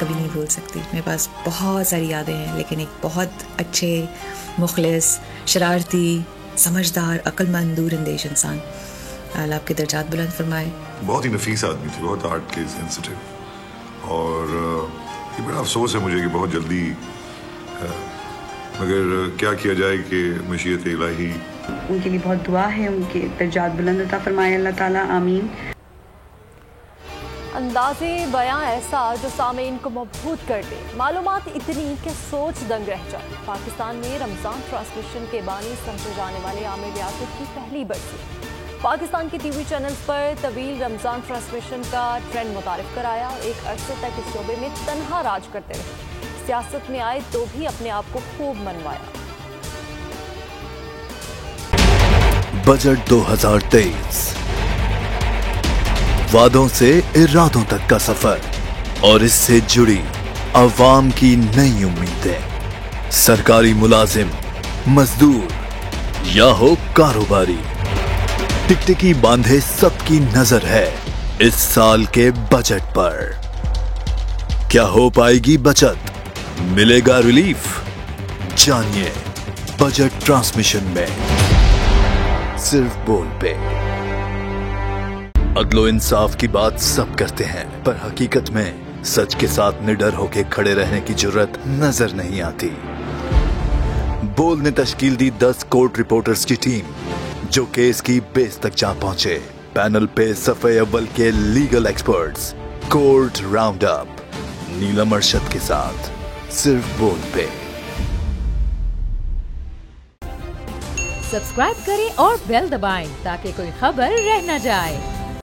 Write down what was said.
कभी नहीं भूल सकती। मेरे पास बहुत सारी यादें हैं, लेकिन एक बहुत अच्छे, मुखलिस, शरारती, समझदार, अक्लमंद, दूरअंदेश इंसान। अल्लाह आपके दर्जात बुलंद फरमाए। बहुत ही नफीस आदमी थी, बहुत आर्ट के सेंसिटिव। और ये बड़ा अफसोस है मुझे कि बहुत जल्दी, मगर क्या किया जाए कि मशीयत इलाही। उनके लिए बहुत दुआ है, उनके दर्जात बुलंद अता फरमाए अल्लाह ताला, आमीन। अंदाज़े बयां ऐसा जो सामीन को मबहूत कर दे, मालूमात इतनी कि सोच दंग रह जाए। पाकिस्तान में रमज़ान ट्रांसमिशन के बानी समझे जाने वाले आमिर याकूब की पहली बरसी। पाकिस्तान के टीवी चैनल्स पर तवील रमज़ान ट्रांसमिशन का ट्रेंड मुतारिफ कराया। एक अरसे तक इस शोबे में तन्हा राज करते रहे। सियासत में आए तो भी अपने आप को खूब मनवाया। बजट 2023, वादों से इरादों तक का सफर और इससे जुड़ी अवाम की नई उम्मीदें। सरकारी मुलाजिम, मजदूर या हो कारोबारी, टिकटिकी बांधे सबकी नजर है इस साल के बजट पर। क्या हो पाएगी बचत, मिलेगा रिलीफ? जानिए बजट ट्रांसमिशन में, सिर्फ बोल पे। अदलो इंसाफ की बात सब करते हैं, पर हकीकत में सच के साथ निडर होके खड़े रहने की जुर्रत नजर नहीं आती। बोल ने तश्कील दी 10 कोर्ट रिपोर्टर्स की टीम, जो केस की बेस तक जा पहुंचे। पैनल पे सफे अव्वल के legal experts, court round up, Neelam Arshad के साथ, सिर्फ बोल पे। सब्सक्राइब करें और बेल दबाएं ताकि कोई खबर रह न जाए।